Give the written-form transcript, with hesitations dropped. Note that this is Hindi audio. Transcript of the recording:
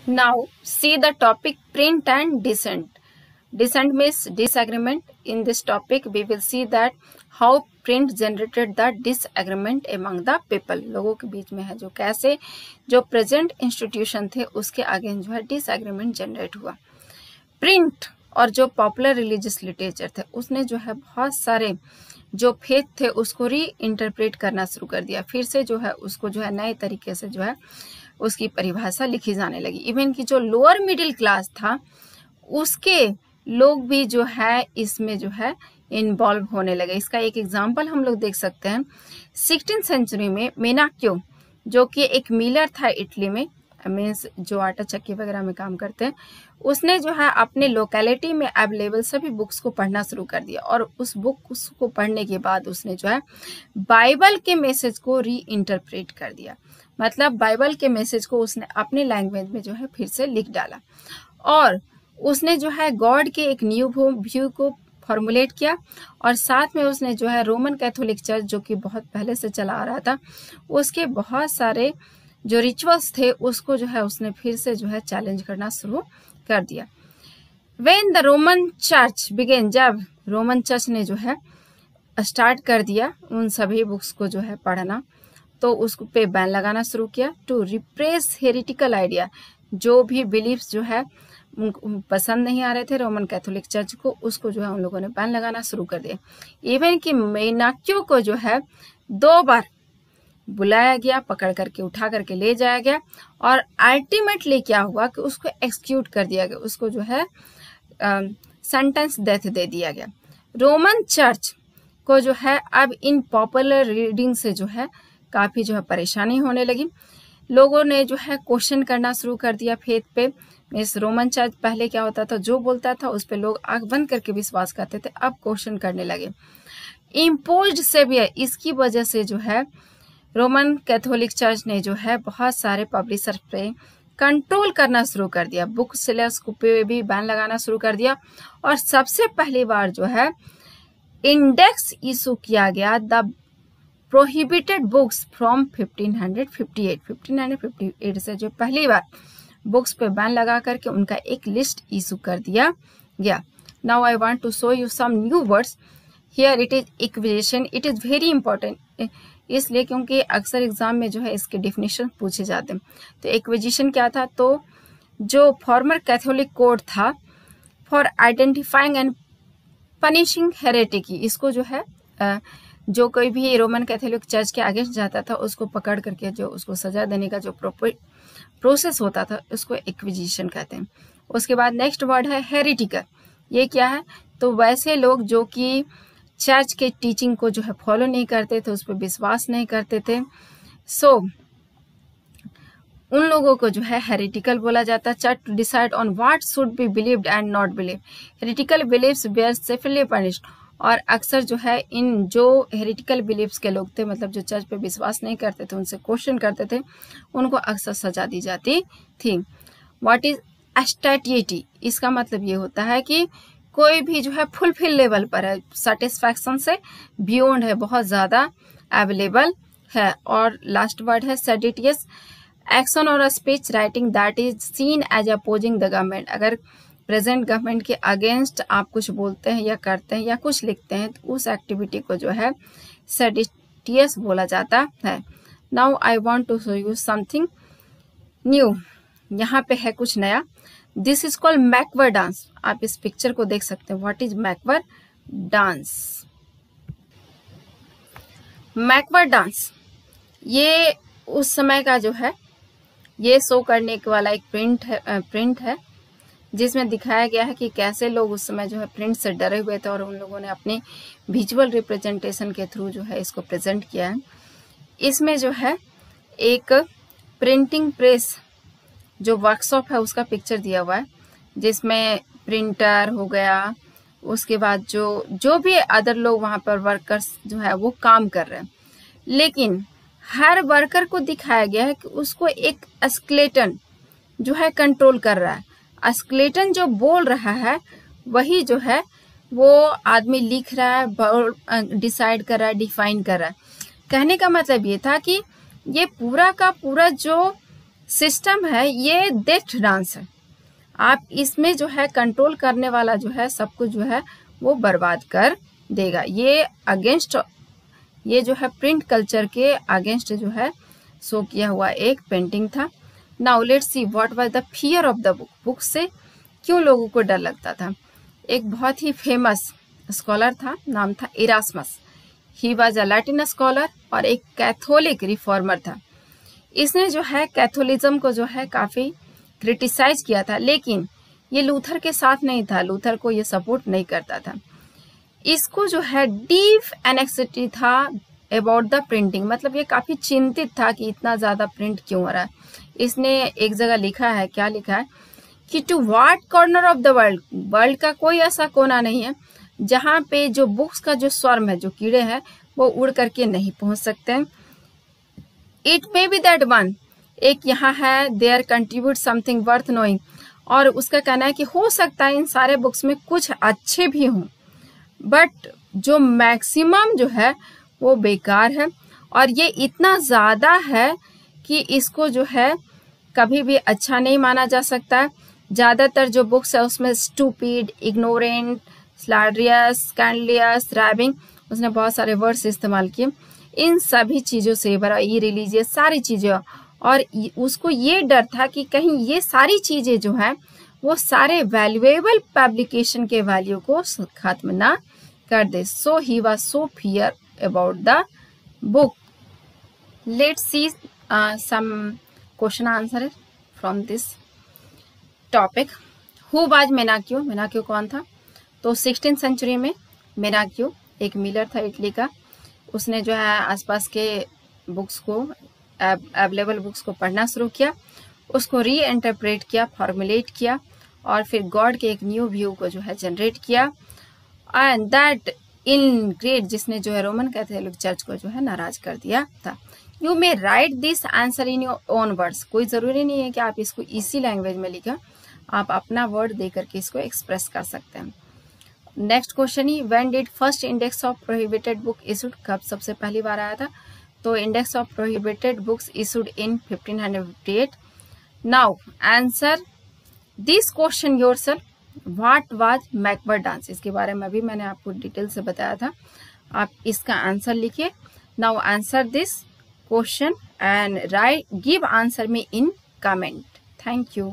Now see the topic print and dissent. Dissent means disagreement. In this topic we will see that how print generated the disagreement among the people. लोगों के बीच में है जो कैसे जो प्रेजेंट इंस्टीट्यूशन थे उसके आगे जो है डिसएग्रीमेंट जनरेट हुआ. प्रिंट और जो पॉपुलर रिलीजियस लिटरेचर थे उसने जो है बहुत सारे जो फेथ थे उसको री इंटरप्रेट करना शुरू कर दिया. फिर से जो है उसको जो है नए तरीके से जो है उसकी परिभाषा लिखी जाने लगी. इवन कि जो लोअर मिडिल क्लास था उसके लोग भी जो है इसमें जो है इन्वॉल्व होने लगे. इसका एक एग्जाम्पल हम लोग देख सकते हैं. 16th सेंचुरी में मेनाक्यो जो कि एक मिलर था इटली में, मीन्स जो आटा चक्की वगैरह में काम करते हैं, उसने जो है अपने लोकेलिटी में अवेलेबल सभी बुक्स को पढ़ना शुरू कर दिया. और उस बुक को पढ़ने के बाद उसने जो है बाइबल के मैसेज को री इंटरप्रेट कर दिया. मतलब बाइबल के मैसेज को उसने अपने लैंग्वेज में जो है फिर से लिख डाला और उसने जो है गॉड के एक न्यू व्यू को फॉर्मुलेट किया. और साथ में उसने जो है रोमन कैथोलिक चर्च जो कि बहुत पहले से चला आ रहा था उसके बहुत सारे जो रिचुअल्स थे उसको जो है उसने फिर से जो है चैलेंज करना शुरू कर दिया. When the Roman church begin, जब रोमन चर्च ने जो है स्टार्ट कर दिया उन सभी बुक्स को जो है पढ़ना, तो उसको पे बैन लगाना शुरू किया टू रिप्रेस हेरिटिकल आइडिया. जो भी बिलीफ्स जो है पसंद नहीं आ रहे थे रोमन कैथोलिक चर्च को, उसको जो है उन लोगों ने बैन लगाना शुरू कर दिया. इवन कि मेनाक्यो को जो है 2 बार बुलाया गया, पकड़ करके उठा करके ले जाया गया और अल्टीमेटली क्या हुआ कि उसको एक्सक्यूट कर दिया गया. उसको जो है सेंटेंस डेथ दे दिया गया. रोमन चर्च को जो है अब इन पॉपुलर रीडिंग से जो है काफी जो है परेशानी होने लगी. लोगों ने जो है क्वेश्चन करना शुरू कर दिया फेथ पे. इस रोमन चर्च पहले क्या होता था, जो बोलता था उस पे लोग आंख बंद करके विश्वास करते थे, अब क्वेश्चन करने लगे. इम्पोज्ड सेवियर, इसकी वजह से जो है रोमन कैथोलिक चर्च ने जो है बहुत सारे पब्लिशर पे कंट्रोल करना शुरू कर दिया. बुक सेलर्स को पे भी बैन लगाना शुरू कर दिया. और सबसे पहली बार जो है इंडेक्स इशू किया गया द प्रोहिबिटेड बुक्स फ्रॉम 1558 से जो पहली बार बुक्स पे बैन लगा करके उनका एक लिस्ट इशू कर दिया गया. Now I want to show you some new words here. It is inquisition. It is very important इसलिए क्योंकि अक्सर एग्जाम में जो है इसके डेफिनेशन पूछे जाते हैं. तो एक्विजिशन क्या था, तो जो फॉर्मर कैथोलिक कोड था फॉर आइडेंटिफाइंग एंड पनिशिंग हेरेटिकी, इसको जो है जो कोई भी रोमन कैथोलिक चर्च के अगेंस्ट जाता था उसको पकड़ करके जो उसको सजा देने का जो प्रोसेस होता था उसको एक्विजिशन कहते हैं. उसके बाद नेक्स्ट वर्ड है हेरिटिकल. ये क्या है, तो वैसे लोग जो कि चर्च के टीचिंग को जो है फॉलो नहीं करते थे, उस पर विश्वास नहीं करते थे, सो उन लोगों को जो है हेरिटिकल बोला जाता है. Church to decide on what should be believed and not believe. Heretical believes were safely punished. और अक्सर जो है इन जो हेरिटिकल बिलीव्स के लोग थे, मतलब जो चर्च पे विश्वास नहीं करते थे, उनसे क्वेश्चन करते थे, उनको अक्सर सजा दी जाती थी. व्हाट इज एस्टेटिटी, इसका मतलब ये होता है कि कोई भी जो है फुलफिल लेवल पर है, सेटिस्फैक्शन से बियॉन्ड है, बहुत ज्यादा अवेलेबल है. और लास्ट वर्ड है सेडिटियस, एक्शन और speech writing that is seen as opposing the government. अगर प्रेजेंट गवर्नमेंट के अगेंस्ट आप कुछ बोलते हैं या करते हैं या कुछ लिखते हैं तो उस एक्टिविटी को जो है सेडिटियस बोला जाता है. Now I want to show you something new. यहाँ पे है कुछ नया. This is called macabre dance. आप इस पिक्चर को देख सकते हैं. What is macabre dance? Macabre dance ये उस समय का जो है ये शो करने के वाला एक प्रिंट है जिसमें दिखाया गया है कि कैसे लोग उस समय जो है प्रिंट से डरे हुए थे और उन लोगों ने अपने विजुअल रिप्रेजेंटेशन के थ्रू जो है इसको प्रेजेंट किया है. इसमें जो है एक प्रिंटिंग प्रेस जो वर्कशॉप है उसका पिक्चर दिया हुआ है, जिसमें प्रिंटर हो गया, उसके बाद जो भी अदर लोग वहां पर वर्कर्स जो है वो काम कर रहे हैं. लेकिन हर वर्कर को दिखाया गया है कि उसको एक स्केलेटन जो है कंट्रोल कर रहा है. स्केलेटन जो बोल रहा है वही जो है वो आदमी लिख रहा है, डिसाइड कर रहा है, डिफाइन कर रहा है. कहने का मतलब ये था कि ये पूरा का पूरा जो सिस्टम है ये डेथ डांस है। आप इसमें जो है कंट्रोल करने वाला जो है सब कुछ जो है वो बर्बाद कर देगा। ये अगेंस्ट, ये जो है प्रिंट कल्चर के अगेंस्ट जो है शो किया हुआ एक पेंटिंग था। Now let's see what was the fear of the book. Book से क्यों लोगों को डर लगता था। एक बहुत ही फेमस स्कॉलर था, नाम था Erasmus. He was a Latin scholar और एक कैथोलिक रिफॉर्मर था। इसने जो है कैथोलिज्म को जो है काफी क्रिटिसाइज किया था, लेकिन ये लूथर के साथ नहीं था, लूथर को ये सपोर्ट नहीं करता था। इसको जो है डीप एनेक्सिटी था अबाउट द प्रिंटिंग, मतलब ये काफी चिंतित था कि इतना ज्यादा प्रिंट क्यों हो रहा है। इसने एक जगह लिखा है, क्या लिखा है कि to what corner of the world, world का कोई ऐसा कोना नहीं है जहां पे जो बुक्स का जो स्वर्म है, जो कीड़े हैं, वो उड़ करके नहीं पहुंच सकते। It may be that one, एक यहाँ है there contribute something worth knowing, और उसका कहना है कि हो सकता है इन सारे बुक्स में कुछ अच्छे भी हों, बट जो मैक्सिमम जो है वो बेकार है। और ये इतना ज्यादा है कि इसको जो है कभी भी अच्छा नहीं माना जा सकता है। ज्यादातर जो बुक्स है उसमें स्टूपिड, इग्नोरेंट, स्लैड्रियस, स्कैंडलियस, रैबिंग, उसने बहुत सारे वर्ड्स इस्तेमाल किए। इन सभी चीजों से भरा, ये रिलीजियस सारी चीजें, और उसको ये डर था कि कहीं ये सारी चीजें जो है वो सारे वैल्यूएबल पब्लिकेशन के वैल्यू को खत्म ना कर दे। So he was so fear about the book. Let's see some question answer from this topic. Who was Menocchio, Menocchio कौन था? तो 16th सेंचुरी में मेनाक्यो एक मिलर था इटली का। उसने जो है आसपास के बुक्स को, अवेलेबल बुक्स को पढ़ना शुरू किया, उसको री इंटरप्रेट किया, फॉर्मुलेट किया, और फिर गॉड के एक न्यू व्यू को जो है जनरेट किया। एंड दैट इन ग्रेट, जिसने जो है रोमन कैथोलिक चर्च को जो है नाराज कर दिया था। You may right this answer in your own words. कोई जरूरी नहीं है कि आप इसको इसी लैंग्वेज में लिखें, आप अपना वर्ड दे करके इसको एक्सप्रेस कर सकते हैं। नेक्स्ट क्वेश्चन ही, when did first index of prohibited book issued, कब सबसे पहली बार आया था? तो index of prohibited books issued in 1558। Now answer this question yourself, what was macabre dance? इसके बारे में भी मैंने आपको डिटेल से बताया था। आप इसका आंसर लिखिए। Now answer this question and right, give answer me in comment. Thank you.